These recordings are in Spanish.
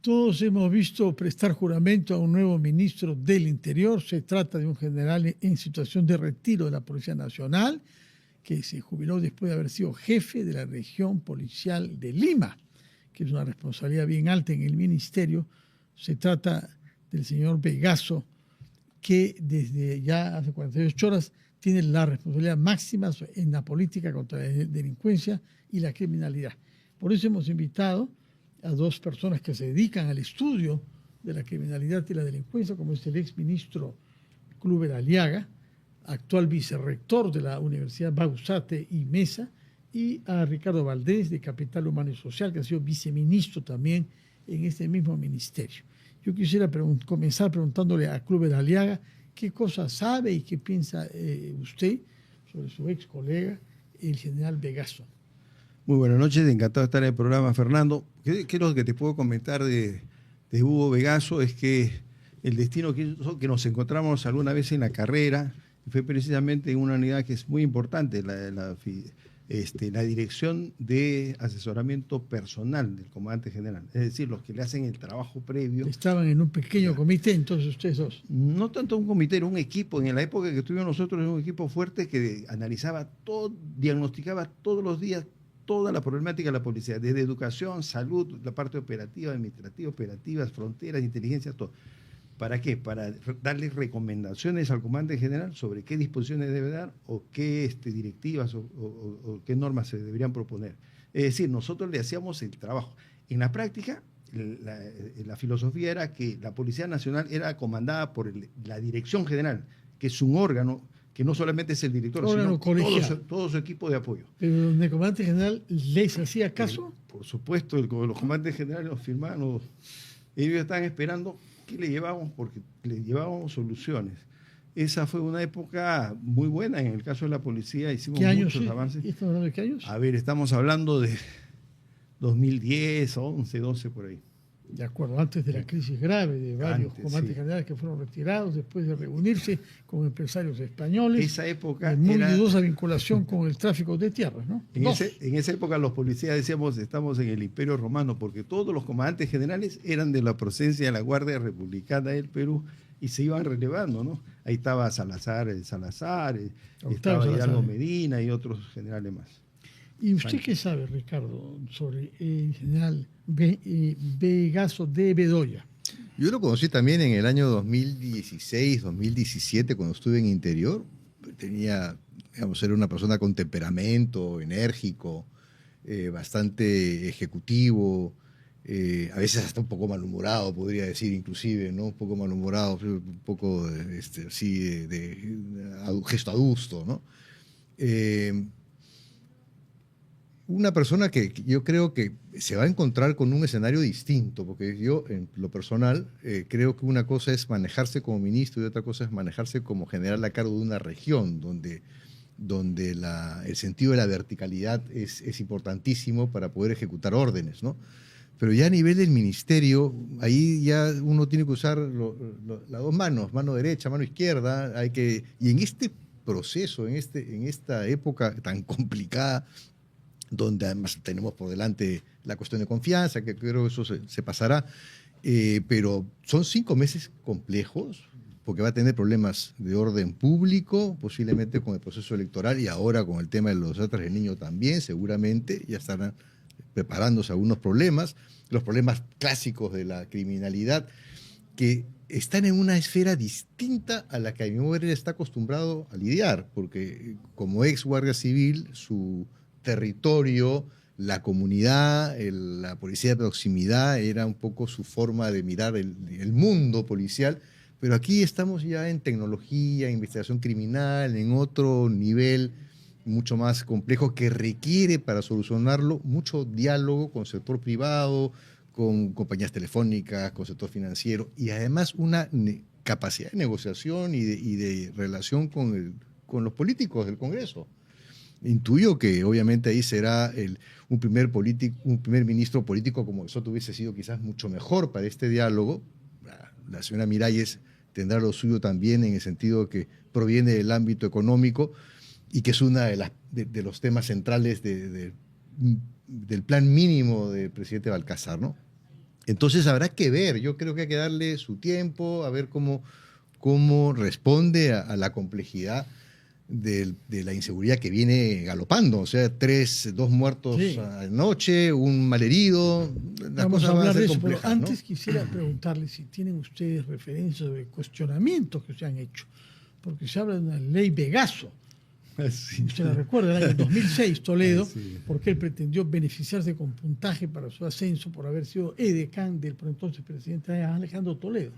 Todos hemos visto prestar juramento a un nuevo ministro del Interior. Se trata de un general en situación de retiro de la Policía Nacional, que se jubiló después de haber sido jefe de la región policial de Lima, que es una responsabilidad bien alta en el ministerio. Se trata del señor Vegaso, que desde ya hace 48 horas tiene la responsabilidad máxima en la política contra la delincuencia y la criminalidad. Por eso hemos invitado a dos personas que se dedican al estudio de la criminalidad y la delincuencia, como es el exministro Kluber Aliaga, actual vicerrector de la Universidad Bausate y Mesa, y a Ricardo Valdés, de Capital Humano y Social, que ha sido viceministro también en este mismo ministerio. Yo quisiera comenzar preguntándole a Kluber Aliaga qué cosa sabe y qué piensa usted sobre su ex colega, el general Vegaso. Muy buenas noches, encantado de estar en el programa, Fernando. ¿Qué es lo que te puedo comentar de Hugo Vegaso? Es que el destino que nos encontramos alguna vez en la carrera fue precisamente en una unidad que es muy importante, la Dirección de Asesoramiento Personal del Comandante General, es decir, los que le hacen el trabajo previo. Estaban en un pequeño comité, entonces ustedes dos. No tanto un comité, era un equipo. En la época que estuvimos nosotros era un equipo fuerte que analizaba todo, diagnosticaba todos los días toda la problemática de la policía, desde educación, salud, la parte operativa, administrativa, operativas, fronteras, inteligencia, todo. ¿Para qué? Para darle recomendaciones al comandante general sobre qué disposiciones debe dar o qué directivas o qué normas se deberían proponer. Es decir, nosotros le hacíamos el trabajo. En la práctica, la filosofía era que la Policía Nacional era comandada por la Dirección General, que es un órgano que no solamente es el director, sino todo su equipo de apoyo. ¿Pero el comandante general les hacía caso? Por supuesto, los comandantes generales nos firmaban, ellos estaban esperando qué le llevábamos, porque le llevábamos soluciones. Esa fue una época muy buena en el caso de la policía, hicimos muchos avances. ¿Estamos hablando de qué años? A ver, estamos hablando de 2010, 11, 12, por ahí. De acuerdo, antes de la crisis grave de varios comandantes generales que fueron retirados después de reunirse con empresarios españoles. Esa época muy dudosa vinculación con el tráfico de tierras, ¿no? En esa época los policías decíamos estamos en el Imperio Romano, porque todos los comandantes generales eran de la procedencia de la Guardia Republicana del Perú y se iban relevando, ¿no? Ahí estaba Salazar, estaba Hidalgo Medina y otros generales más. ¿Y usted qué sabe, Ricardo, sobre el general Vegaso de Bedoya? Yo lo conocí también en el año 2016, 2017, cuando estuve en Interior. Era una persona con temperamento, enérgico, bastante ejecutivo, a veces hasta un poco malhumorado, podría decir, inclusive, ¿no? Un poco malhumorado, un poco así de gesto adusto, ¿no? Una persona que yo creo que se va a encontrar con un escenario distinto, porque yo, en lo personal, creo que una cosa es manejarse como ministro y otra cosa es manejarse como general a cargo de una región, donde el sentido de la verticalidad es importantísimo para poder ejecutar órdenes, ¿no? Pero ya a nivel del ministerio, ahí ya uno tiene que usar las dos manos, mano derecha, mano izquierda, y en este proceso, en esta época tan complicada, donde además tenemos por delante la cuestión de confianza, que creo que eso se pasará, pero son 5 meses complejos, porque va a tener problemas de orden público, posiblemente con el proceso electoral y ahora con el tema de los datos del niño también, seguramente, ya estarán preparándose algunos problemas, los problemas clásicos de la criminalidad, que están en una esfera distinta a la que a mi modo está acostumbrado a lidiar, porque como ex guardia civil, su territorio, la comunidad, la policía de proximidad era un poco su forma de mirar el mundo policial, pero aquí estamos ya en tecnología, investigación criminal, en otro nivel mucho más complejo que requiere para solucionarlo mucho diálogo con el sector privado, con compañías telefónicas, con el sector financiero y además una capacidad de negociación y de relación con los políticos del Congreso. Intuyo que obviamente ahí será un primer ministro político como Soto hubiese sido quizás mucho mejor para este diálogo. La señora Miralles tendrá lo suyo también en el sentido que proviene del ámbito económico y que es uno de los temas centrales del plan mínimo del presidente Balcázar, ¿no? Entonces habrá que ver, yo creo que hay que darle su tiempo, a ver cómo responde a la complejidad de la inseguridad que viene galopando. O sea, 2 muertos anoche, un malherido. Vamos a hablar de eso, pero complejas, antes ¿no? quisiera preguntarle si tienen ustedes referencias sobre cuestionamientos que se han hecho, porque se habla de una ley Vegaso. Sí. Usted la recuerda, el año 2006, Toledo, Sí. porque él pretendió beneficiarse con puntaje para su ascenso por haber sido edecán del por entonces presidente Alejandro Toledo.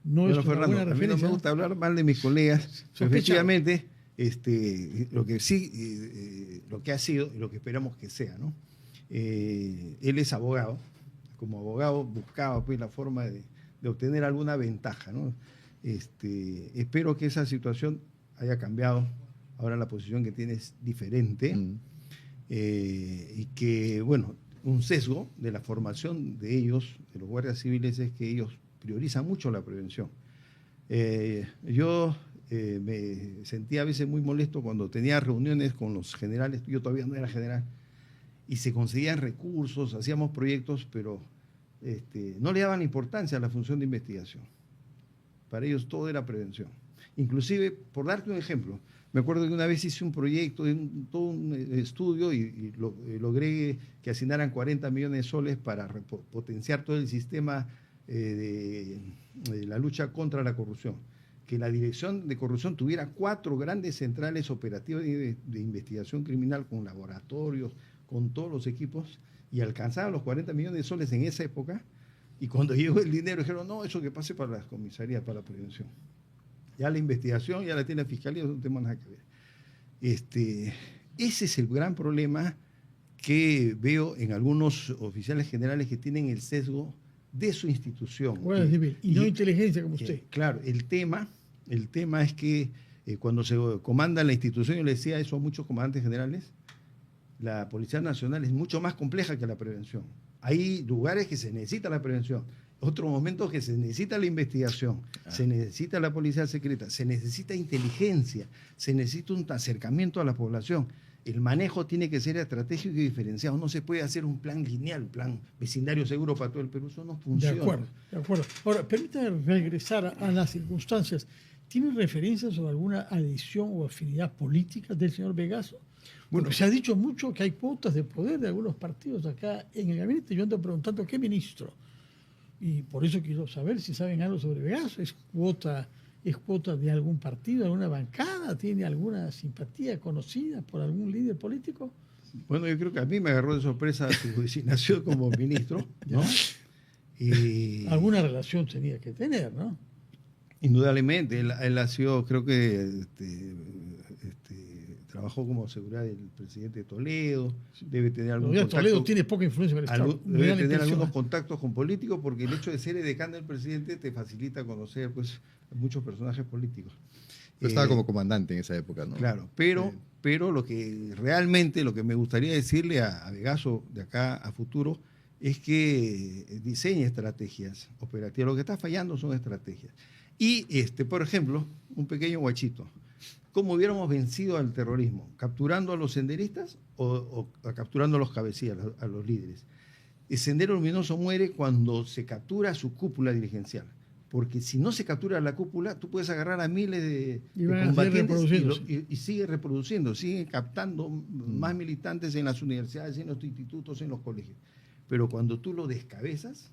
No Bueno, es una Fernando, buena a mí no referencia. me gusta hablar mal de mis colegas. Sospechaba. Efectivamente, lo que sí, lo que ha sido y lo que esperamos que sea, ¿no? Él es abogado. Como abogado buscaba pues la forma de obtener alguna ventaja, ¿no? Espero que esa situación haya cambiado. Ahora la posición que tiene es diferente. Y que, bueno, un sesgo de la formación de ellos, de los guardias civiles, es que ellos priorizan mucho la prevención. Yo me sentía a veces muy molesto cuando tenía reuniones con los generales, yo todavía no era general, y se conseguían recursos, hacíamos proyectos, pero no le daban importancia a la función de investigación. Para ellos todo era prevención. Inclusive, por darte un ejemplo, me acuerdo que una vez hice un proyecto, todo un estudio y logré que asignaran 40 millones de soles para potenciar todo el sistema de la lucha contra la corrupción. Que la Dirección de Corrupción tuviera 4 grandes centrales operativas de investigación criminal con laboratorios, con todos los equipos, y alcanzaba los 40 millones de soles en esa época. Y cuando llegó el dinero dijeron, no, eso que pase para las comisarías, para la prevención. Ya la investigación ya la tiene la fiscalía, no tenemos nada que ver. Ese es el gran problema que veo en algunos oficiales generales que tienen el sesgo de su institución. Guardia Civil, y no inteligencia como usted. Claro, el tema es que cuando se comanda la institución, yo le decía eso a muchos comandantes generales, la Policía Nacional es mucho más compleja que la prevención. Hay lugares que se necesita la prevención, otros momentos que se necesita la investigación, se necesita la policía secreta, se necesita inteligencia, se necesita un acercamiento a la población. El manejo tiene que ser estratégico y diferenciado. No se puede hacer un plan lineal, un plan vecindario seguro para todo el Perú. Eso no funciona. De acuerdo. Ahora, permítame regresar a las circunstancias. ¿Tiene referencias sobre alguna adición o afinidad política del señor Vegaso? Bueno, se ha dicho mucho que hay cuotas de poder de algunos partidos acá en el gabinete. Yo ando preguntando qué ministro. Y por eso quiero saber si saben algo sobre Vegaso. ¿Es cuota de algún partido, alguna bancada? ¿Tiene alguna simpatía conocida por algún líder político? Bueno, yo creo que a mí me agarró de sorpresa su designación como ministro, ¿no? Y alguna relación tenía que tener, ¿no? Indudablemente, él ha sido, creo que trabajó como seguridad del presidente Toledo, debe tener algún contacto. Toledo tiene poca influencia en el Estado. Debe tener algunos contactos con políticos, porque el hecho de ser edecán del presidente te facilita conocer pues muchos personajes políticos. Pero estaba como comandante en esa época, ¿no? Claro, pero lo que me gustaría decirle a Vegaso de acá a futuro es que diseñe estrategias operativas. Lo que está fallando son estrategias. Y, por ejemplo, un pequeño guachito. ¿Cómo hubiéramos vencido al terrorismo? ¿Capturando a los senderistas o capturando a los cabecillas, a los líderes? El Sendero Luminoso muere cuando se captura su cúpula dirigencial. Porque si no se captura la cúpula, tú puedes agarrar a miles de combatientes y sigue reproduciendo, sigue captando más militantes en las universidades, en los institutos, en los colegios. Pero cuando tú lo descabezas,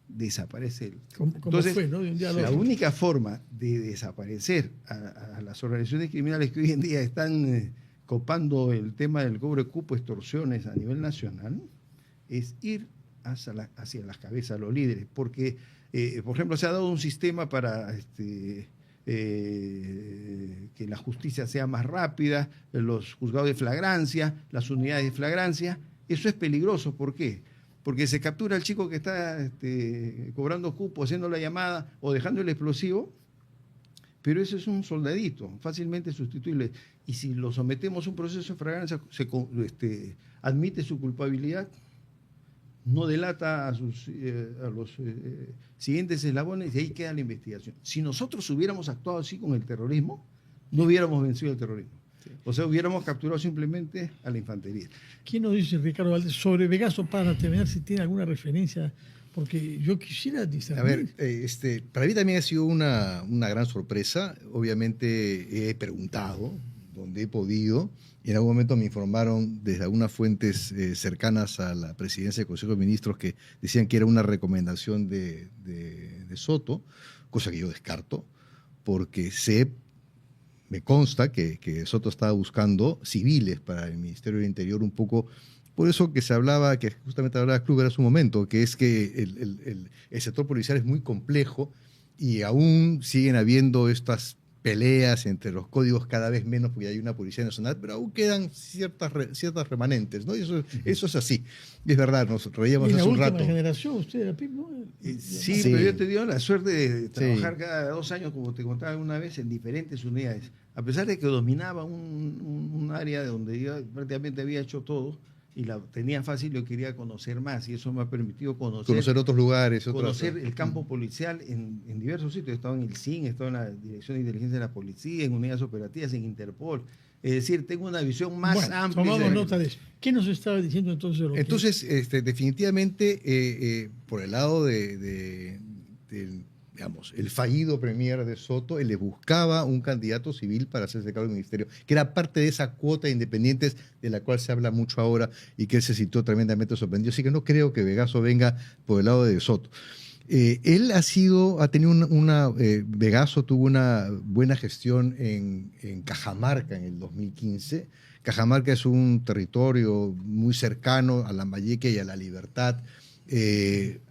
desaparece él. Entonces, fue, ¿no? La única forma de desaparecer a las organizaciones criminales que hoy en día están copando el tema del cobro de cupo, extorsiones a nivel nacional, es ir hacia las cabezas de los líderes. Porque, por ejemplo, se ha dado un sistema para que la justicia sea más rápida, los juzgados de flagrancia, las unidades de flagrancia. Eso es peligroso. ¿Por qué? Porque se captura al chico que está cobrando cupo, haciendo la llamada o dejando el explosivo, pero eso es un soldadito, fácilmente sustituible. Y si lo sometemos a un proceso de flagrancia, admite su culpabilidad, no delata a los siguientes eslabones y ahí queda la investigación. Si nosotros hubiéramos actuado así con el terrorismo, no hubiéramos vencido el terrorismo. O sea, hubiéramos capturado simplemente a la infantería. ¿Quién nos dice, Ricardo Valdés, sobre Vegaso, para terminar, si tiene alguna referencia Porque yo quisiera discernir. A ver, para mí también ha sido una gran sorpresa. Obviamente he preguntado donde he podido y en algún momento me informaron desde algunas fuentes cercanas a la presidencia del Consejo de Ministros que decían que era una recomendación de Soto, cosa que yo descarto, porque me consta que Soto estaba buscando civiles para el Ministerio del Interior un poco. Por eso que se hablaba, que justamente hablaba Kluber hace un momento, que es que el sector policial es muy complejo y aún siguen habiendo estas peleas entre los códigos cada vez menos porque hay una policía nacional, pero aún quedan ciertas remanentes, ¿no? Y eso es así. Y es verdad, nos reíamos hace un rato. ¿Y la última generación, usted era PIB, no? Sí, pero yo he tenido la suerte de trabajar cada 2 años, como te contaba una vez, en diferentes unidades. A pesar de que dominaba un área donde yo prácticamente había hecho todo, y la tenía fácil, yo quería conocer más y eso me ha permitido conocer otros lugares, conocer el campo policial en diversos sitios. He estado en el CIN, he estado en la Dirección de Inteligencia de la Policía, en unidades operativas, en Interpol. Es decir, tengo una visión más amplia. Tomamos nota de eso. ¿Qué nos estaba diciendo entonces? Definitivamente, por el lado digamos, el fallido premier de Soto, él le buscaba un candidato civil para hacerse cargo del ministerio, que era parte de esa cuota de independientes de la cual se habla mucho ahora y que él se sintió tremendamente sorprendido. Así que no creo que Vegaso venga por el lado de Soto. Él Vegaso tuvo una buena gestión en Cajamarca en el 2015. Cajamarca es un territorio muy cercano a Lambayeque y a La Libertad.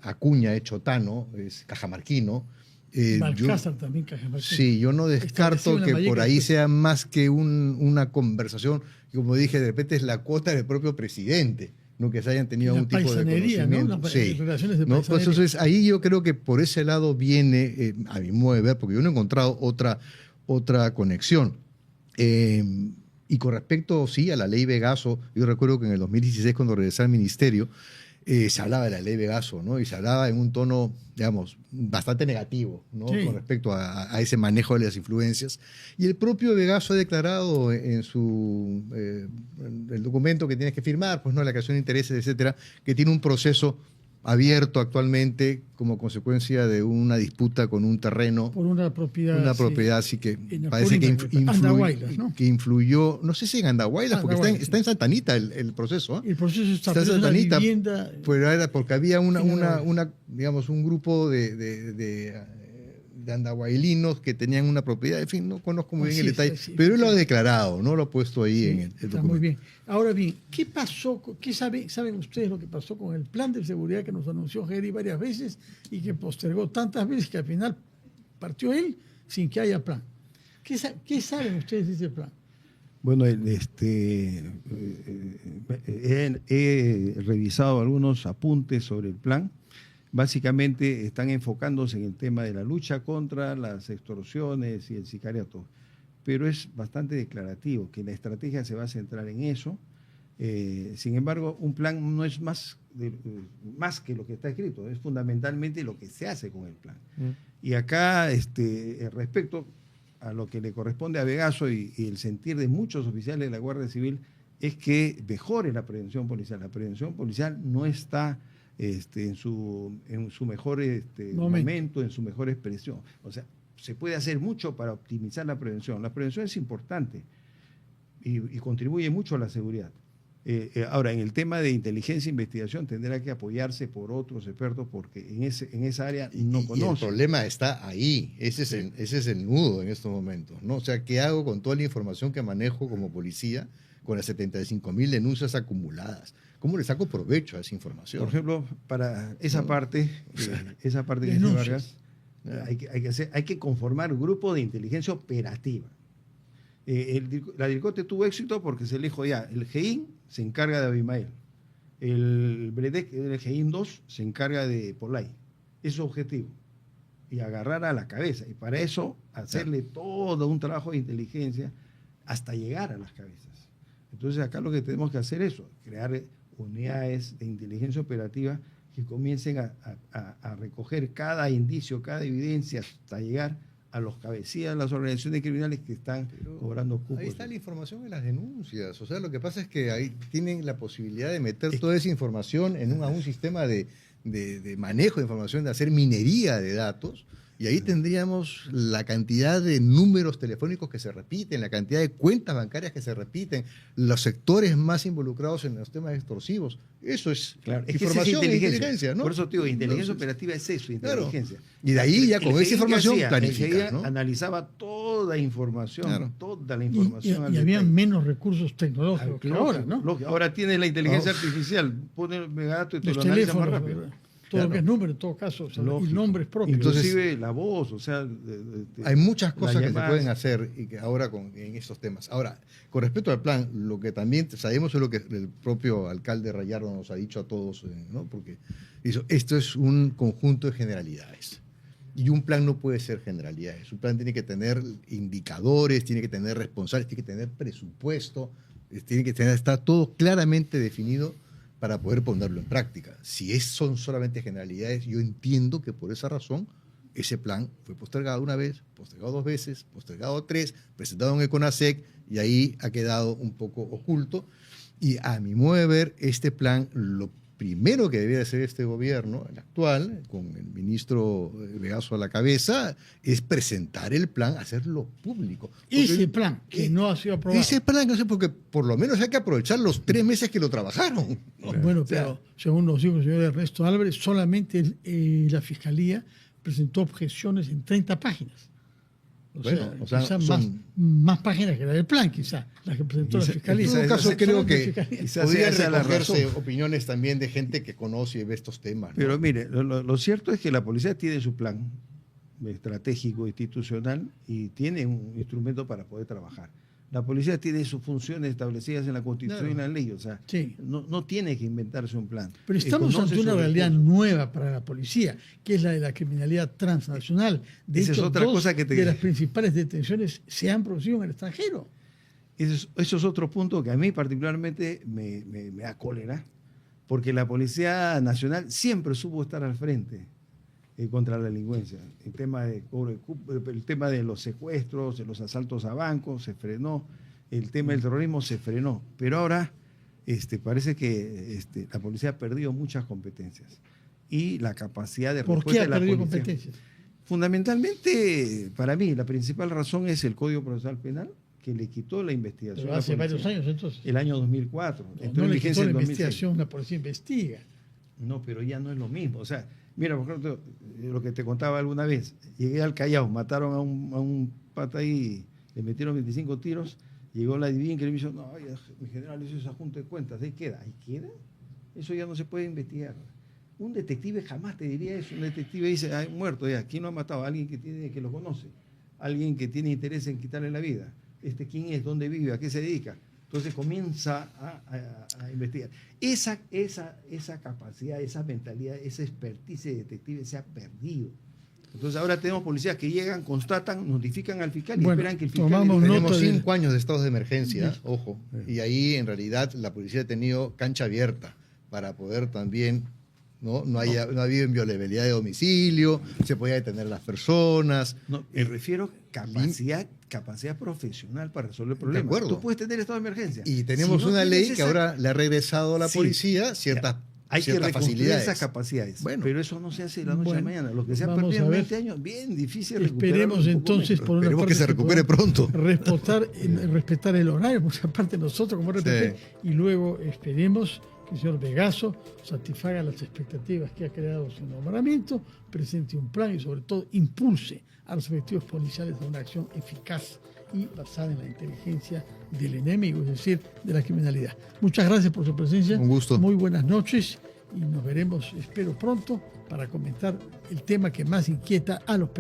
Acuña es chotano, es cajamarquino. Balcázar también cajamarquino. Sí, yo no descarto que por ahí sea más que una conversación, y como dije, de repente es la cuota del propio presidente, no que se hayan tenido algún tipo de conocimiento. ¿No? Sí. Relaciones de ¿No? Pues entonces ahí yo creo que por ese lado viene, a mi modo de ver, porque yo no he encontrado otra conexión. Y con respecto, sí, a la ley Vegaso, yo recuerdo que en el 2016, cuando regresé al ministerio, se hablaba de la ley Vegaso, ¿no? Y se hablaba en un tono, digamos, bastante negativo, ¿no? Sí. Con respecto a ese manejo de las influencias. Y el propio Vegaso ha declarado en el documento que tienes que firmar, pues, ¿no? La creación de intereses, etcétera, que tiene un proceso abierto actualmente como consecuencia de una disputa con un terreno. Por una propiedad. Una propiedad, así que parece que influyó, no sé si en Andahuaylas, porque está en Santa Anita el proceso. El proceso está en Santa Anita, vivienda, pero era porque había digamos, un grupo de andahuaylinos que tenían una propiedad, en fin, no conozco muy bien el detalle, pero él lo ha declarado, no lo ha puesto ahí en el documento. Está muy bien. Ahora bien, ¿qué pasó? ¿Saben ustedes lo que pasó con el plan de seguridad que nos anunció Geri varias veces y que postergó tantas veces que al final partió él sin que haya plan? ¿Qué saben ustedes de ese plan? Bueno, he revisado algunos apuntes sobre el plan. Básicamente están enfocándose en el tema de la lucha contra las extorsiones y el sicariato, pero es bastante declarativo que la estrategia se va a centrar en eso. Sin embargo, un plan no es más que lo que está escrito, es fundamentalmente lo que se hace con el plan. Y acá, respecto a lo que le corresponde a Vegaso y el sentir de muchos oficiales de la Guardia Civil, es que mejore la prevención policial. La prevención policial no está en su mejor momento, en su mejor expresión. O sea, se puede hacer mucho para optimizar la prevención. La prevención es importante y contribuye mucho a la seguridad. Ahora, en el tema de inteligencia e investigación tendrá que apoyarse por otros expertos porque en esa área no conoce. Y el problema está ahí, ese es el nudo en estos momentos, ¿no? O sea, ¿qué hago con toda la información que manejo como policía con las 75.000 denuncias acumuladas? ¿Cómo le saco provecho a esa información? Por ejemplo, para esa parte que dice Vargas, hay que conformar un grupo de inteligencia operativa. La DIRCOTE tuvo éxito porque se le dijo ya, el GEIN se encarga de Abimael, el BREDEC, el GEIN 2 se encarga de Polay. Es su objetivo. Y agarrar a la cabeza. Y para eso hacerle todo un trabajo de inteligencia hasta llegar a las cabezas. Entonces acá lo que tenemos que hacer es eso, crear unidades de inteligencia operativa que comiencen a recoger cada indicio, cada evidencia hasta llegar a los cabecillas de las organizaciones criminales que están cobrando cupos. Ahí está la información en las denuncias. O sea, lo que pasa es que ahí tienen la posibilidad de meter toda esa información a un sistema de de manejo de información, de hacer minería de datos, y ahí tendríamos la cantidad de números telefónicos que se repiten, la cantidad de cuentas bancarias que se repiten, los sectores más involucrados en los temas extorsivos. Eso es información e inteligencia, ¿no? Por eso, tío, inteligencia operativa es eso, inteligencia. Claro. Y de ahí ya con esa información planifica, ¿no? Analizaba toda información, toda la información. Y había menos recursos tecnológicos que ahora, ¿no? Ahora tienes la inteligencia artificial, pone el megadato y te lo analiza más rápido. Todo lo que es número, en todo caso, y nombres propios. Inclusive la voz, o sea... hay muchas cosas que se pueden hacer y que ahora en estos temas. Ahora, con respecto al plan, lo que también sabemos es lo que el propio alcalde Rayardo nos ha dicho a todos, ¿no? Porque esto es un conjunto de generalidades. Y un plan no puede ser generalidades. Un plan tiene que tener indicadores, tiene que tener responsables, tiene que tener presupuesto, tiene que estar todo claramente definido para poder ponerlo en práctica. Si son solamente generalidades, yo entiendo que por esa razón ese plan fue postergado una vez, postergado 2 veces, postergado 3, presentado en el CONASEC y ahí ha quedado un poco oculto. Y a mi modo de ver, este plan, lo primero que debería hacer este gobierno, el actual, con el ministro Vegaso a la cabeza, es presentar el plan, hacerlo público. Ese plan que no ha sido aprobado. Ese plan, no sé, porque por lo menos hay que aprovechar los 3 meses que lo trabajaron. Bueno, pero según nos dijo el señor Ernesto Álvarez, solamente la Fiscalía presentó objeciones en 30 páginas. O sea, más páginas que la del plan, quizá, las que presentó la Fiscalía. En todo caso, creo que podrían recogerse recogerse opiniones también de gente que conoce y ve estos temas, ¿no? Pero mire, lo cierto es que la policía tiene su plan estratégico, institucional, y tiene un instrumento para poder trabajar. La policía tiene sus funciones establecidas en la Constitución y en la ley, o sea, no tiene que inventarse un plan. Pero estamos ante una realidad nueva para la policía, que es la de la criminalidad transnacional. De hecho, es otra cosa que de las principales detenciones se han producido en el extranjero. Eso es otro punto que a mí particularmente me da cólera, porque la Policía Nacional siempre supo estar al frente contra la delincuencia. El tema de los secuestros, de los asaltos a bancos se frenó, el tema del terrorismo se frenó, pero ahora parece que la policía ha perdido muchas competencias y la capacidad de respuesta de la policía. ¿Por qué ha perdido competencias? Fundamentalmente, para mí, la principal razón es el Código Procesal Penal, que le quitó la investigación. Pero hace varios años, entonces. El año 2004. No le quitó la investigación, la policía investiga. No, pero ya no es lo mismo. O sea, mira, por ejemplo, lo que te contaba alguna vez. Llegué al Callao, mataron a un pata ahí, le metieron 25 tiros, llegó la DIVIN que le dijo, no, mi general hizo esa junta de cuentas, ahí queda. ¿Ahí queda? Eso ya no se puede investigar. Un detective jamás te diría eso. Un detective dice, hay muerto ya. ¿Quién lo ha matado? Alguien que lo conoce. Alguien que tiene interés en quitarle la vida. ¿Quién es? ¿Dónde vive? ¿A qué se dedica? Entonces comienza a investigar. Esa capacidad, esa mentalidad, esa expertise de detective se ha perdido. Entonces ahora tenemos policías que llegan, constatan, notifican al fiscal y esperan que el fiscal... Tenemos 5 años de estados de emergencia, ojo, y ahí en realidad la policía ha tenido cancha abierta para poder también... No ha habido inviolabilidad de domicilio, se podía detener a las personas. No, me refiero a capacidad profesional para resolver problemas. De acuerdo. Tú puedes tener estado de emergencia. Y tenemos una ley que ahora le ha regresado a la policía ciertas hay que reconstruir esas capacidades. Bueno, pero eso no se hace de la noche a la mañana. Lo que se ha perdido en 20 años, bien difícil recuperar. Esperemos entonces, por una parte, que se recupere pronto. Respetar el horario, por otra parte nosotros como RTP, y luego esperemos que el señor Vegaso satisfaga las expectativas que ha creado su nombramiento, presente un plan y sobre todo impulse a los efectivos policiales a una acción eficaz y basada en la inteligencia del enemigo, es decir, de la criminalidad. Muchas gracias por su presencia. Un gusto. Muy buenas noches y nos veremos, espero pronto, para comentar el tema que más inquieta a los